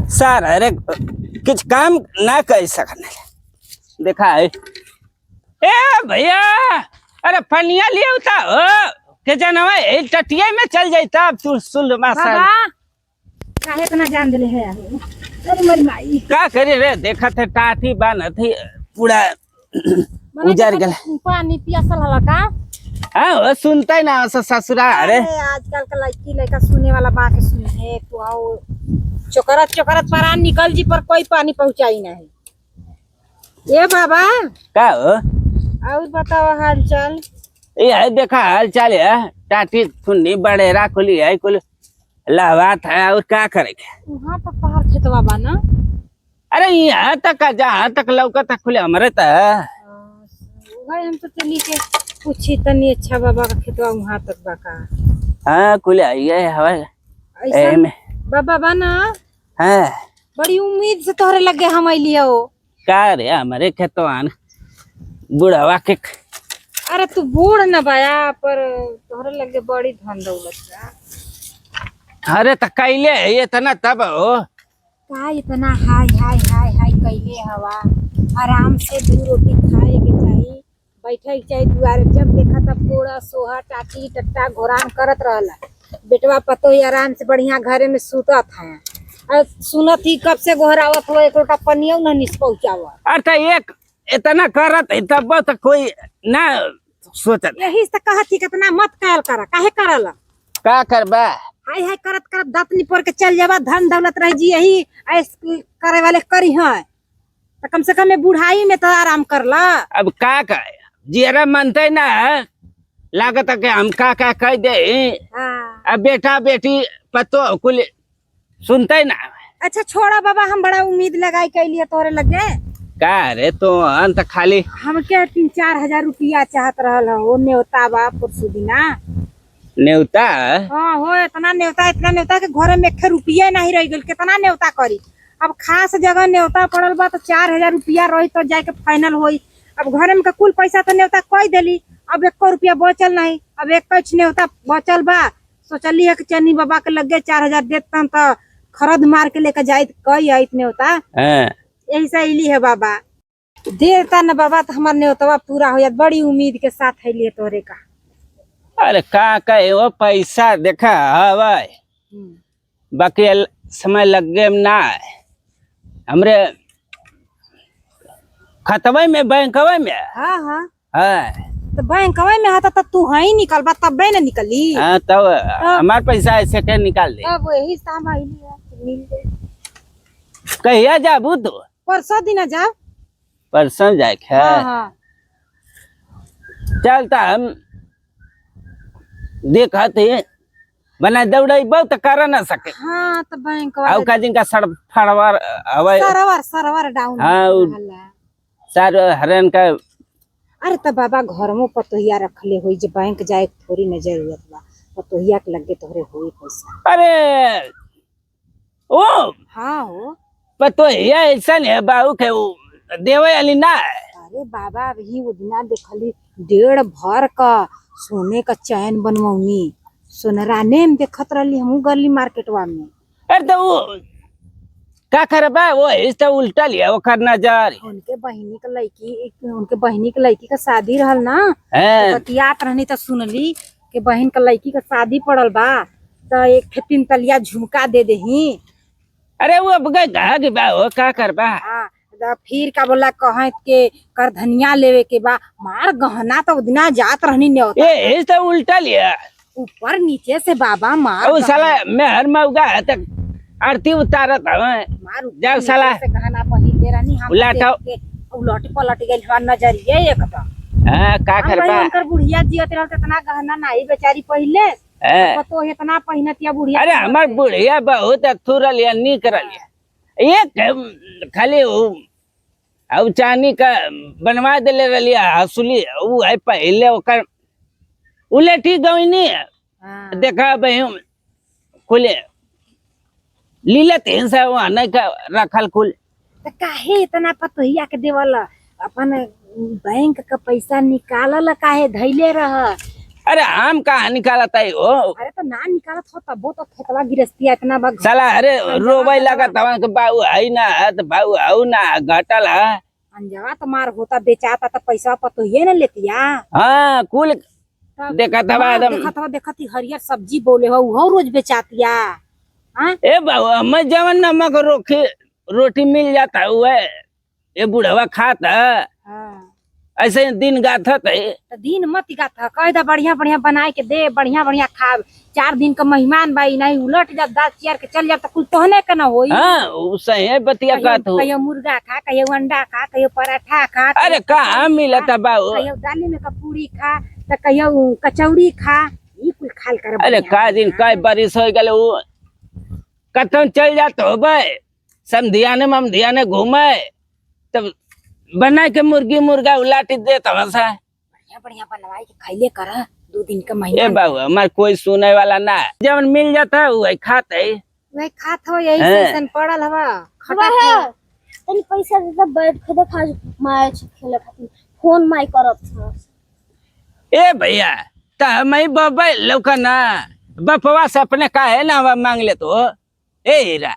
Sir अरे कुछ काम ना कर सकने देखा है। ए भैया अरे पनिया लिया उता के जनवा टटिया में चल जाता अब तू सुन बाबा काहे इतना जान दिले है। अरे मेरी माई का करे रे देखा थे टाटी बान थी पूरा उजड़ गया। पानी पियासल हला का हां वो सुनता ही ना ससुरा। अरे आजकल का लड़की लड़का सुने वाला बात सुने है तो आओ चोकरत चोकरत परान निकल जी पर कोई पानी पहुंचाई नहीं। ये बाबा का हो और बताओ हाल चाल। ये है देखा हाल चाल है टाटी खुन्नी बड़ेरा खुली है कुल लावात है और क्या करेंगे। वहां पर पहाड़ खेतवा बा ना। अरे यहाँ तक जहाँ तक लौका तक खुले हमारे भाई हम तो चली के पूछी तनी अच्छा बाबा का खेतवा वहां तक बा का। हाँ खुले आई है हवा ऐसा में बाबा बा ना। हाँ बड़ी उम्मीद से तोहरे लगे हम अलिया हो का रे हमारे खेतवान बुढ़ावा के। अरे तू बूढ़ न बाया पर तोहरे लगे बड़ी धन दौलत बा। अरे तो कैले ये इतना तब हो का इतना हाय हाय हाय हाय कैले हवा। आराम से दू रोटी खाए के चाहिए बैठे के चाहिए दुआरे। जब देखा तब कोड़ा सोहा टाटी टट्टा घोरान करत रहला। बेटवा पतो ही आराम से बढ़िया घरे में सूतत है और सुनत ही कब से घोरावत हो एक लोटा पनिया न निस पहुंचावा। अरे एक इतना करत है तब तो कोई ना सोचत। यही से कहत ही कितना मत कायल करा काहे करला। का करबा हाय हाय करत करत दांत निपोर के चल जावा धन दौलत रह जी। यही ऐस करे वाले करी है तो कम से कम ये बुढ़ाई में तो आराम करला। अब का जियरा मनते ना लागत है कि हम का कह दे। हाँ। अब बेटा बेटी पतो कुल सुनते ना। अच्छा छोड़ा बाबा हम बड़ा उम्मीद लगाई के लिए तोरे लगे का रे तो अंत खाली हमके 3-4 हजार रुपया चाहत रहल हो नेवता बा परसों दिना। नेवता हाँ हो इतना नेवता के घरे में 1 रुपया नहीं रह गइल कितना नेवता करी। अब खास जगह नेवता पड़ल बा तो 4000 रुपया रही तो जाके फाइनल होई। अब घरे में कुल पैसा तो नेवता कह देली। अब 1 रुपया बचल नहीं। अब 1 नेवता बचल बा सोचली है कि चन्नी बाबा के लगे 4000 देता तो खरद मार के लेकर जाइत कई आइत नेवता। यही से अली है बाबा देता न बाबा तो हमार नेवतवा पूरा हो जात। बड़ी उम्मीद के साथ अलिए तोरे का। अरे का कहे वो पैसा देखा हवा बाकी समय लगे ना हमरे खतवे में बैंकवे में। हाँ हाँ हाँ तो बैंकवा में आता तो तू है ही निकल बा तब न निकली। हाँ तब हमार पैसा ऐसे के निकाल दे। अब वही शाम आइली है मिल गए। कहिया जाबू तू परसों दिन जा। परसों जाए हाँ हाँ चलता हम देखा थे बना दौड़े बहुत कर ना सके। हाँ तो बैंक आउ का जिनका फड़वार हवा सरवर डाउन। हाँ सर हरन का। अरे तो बाबा घर में पतोहिया रखले हुई जो बैंक जाए थोड़ी न जरूरत बा पतोहिया के लगे तोहरे हुई पैसा। अरे ओ हाँ हो पतोहिया ऐसा है बाबू के देवे वाली ना। अरे बाबा अभी वो दिना देखली 1.5 भर का सोने का चैन बनवनी सोनराने में देखत रही हमू गली मार्केटवा में। अरे तो वो का करबा वो इस तो उल्टा लिया वो करना जा रही। उनके बहनी के लड़की का शादी रहल ना तो बतियात रहनी तो सुनली कि बहन का लड़की का शादी पड़ल बा तो 1 3 तलिया झुमका दे देही। अरे वो अब गए बा वो का करबा। हाँ फिर का बोला कहे के कर धनिया लेवे के बा मार गहना तो उदिना जात रहनी न्योता। ये इस तो उल्टा लिया ऊपर नीचे से बाबा मार वो साला मेहर मौगा तक आरती उतारत है जब साला गहना पहिन ले रहनी हम उलटा उलट पलट गइल हवा नजरिए एकदम। हां का करबा उनकर बुढ़िया जियत रहल इतना गहना नाही बेचारी पहिले तो इतना पहिनतिया बुढ़िया। अरे हमार बुढ़िया बहुत थुरल या नी करल एक खाली अब चांदी का बनवा देले रलिया हसुली वो है पहले ओकर उलटी गईनी। देखा भाई खुले लीला तीन से वहां नहीं का रखल कुल तो काहे इतना पतोहिया के देवल अपन बैंक का पैसा निकालल काहे धैले रह अरे आम कहाँ निकालता है वो अरे तो ना निकालत हो तब तो खेतवा गिरस्ती इतना बा साला। अरे रोबई लगा तवा के बाऊ आई ना तो बाऊ आऊ ना घटल है। अंजवा तो मार होता बेचाता तो पैसा पतो ये न लेतिया। हाँ कुल देखा था एकदम देखती हरियर सब्जी बोले हो वो रोज बेचातिया। हाँ ए बाबू मैं जवन नमक रोटी मिल जाता है ये बुढ़वा खाता ऐसे दिन गाथत है। तो दिन मत गाथा कह दा बढ़िया बढ़िया बनाए के दे बढ़िया बढ़िया खा 4 दिन का मेहमान भाई नहीं उलट जब 10 चेयर के चल जाब तो कुल तोहने के ना होई। हाँ उससे है बतिया का तो कहियो मुर्गा खा कहियो अंडा खा कहियो पराठा खा अरे कहाँ मिलता बाबू कहियो दाली में का पूरी खा तो कहियो कचौड़ी खा ई कुल खाल कर। अरे का दिन का बारिश हो गल वो कतन चल जात हो भाई समधियाने ममधियाने घूमे तब बना के मुर्गी मुर्गा उलाट दे तब बढ़िया बढ़िया बनवाई के खैले कर 2 दिन का महीना। ए बाबू हमार कोई सुने वाला ना जब मिल जाता है वही खाते है वही खात हो यही सेशन पड़ल हवा खटा है तनी पैसा दे त बैठ के देखा मैच खेले खातिर फोन माई करत छ। ए भैया ता मैं बाबा लौका ना बपवा से अपने का है ना मांग ले तो ए हीरा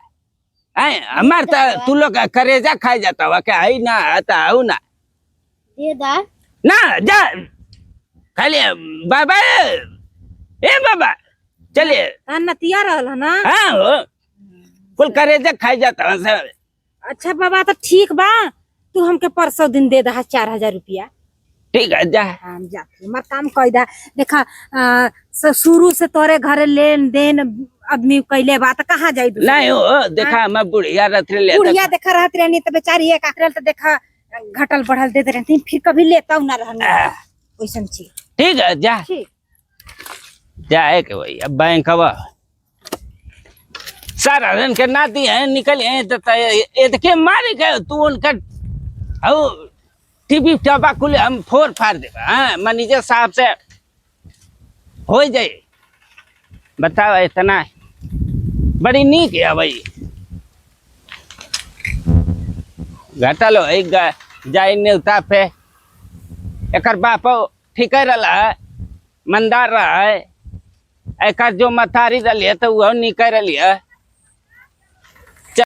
हमार तू लोग करेजा खाई जाता हुआ क्या है ना आता हूँ ना दे दा ना जा खाली बाबा ए बाबा चलिए नतिया रहल ना। हाँ हो कुल करेजा खाई जाता हुआ सब। अच्छा बाबा तो ठीक बा तू हमके परसों दिन दे दहा 4000 रुपया। ठीक है जा हम जाते हमार काम कह दा देखा शुरू से तोरे घरे लेन देन आदमी कैले बात कहाँ जाई नहीं हो देखा मैं बुढ़िया रथ ले बुढ़िया देखा रहत रहनी तो बेचारी एक आकरल तो देखा घटल बढ़ल देते रहती फिर कभी लेता ना रहना वैसन चीज। ठीक है जा जाए के भाई अब बैंक अब सारा रन के नाती है निकल ये के मारे गए तू उनका टीवी टबाकुल हम फोर फाड़ देगा। हाँ मैनेजर साहब से हो जाए बताओ इतना बड़ी नीक है भाई घटल जाए न्यूता पे एक बाप ठीक रहा है मंदार रहा है एक जो मथारी रही है तो वो निकल रही है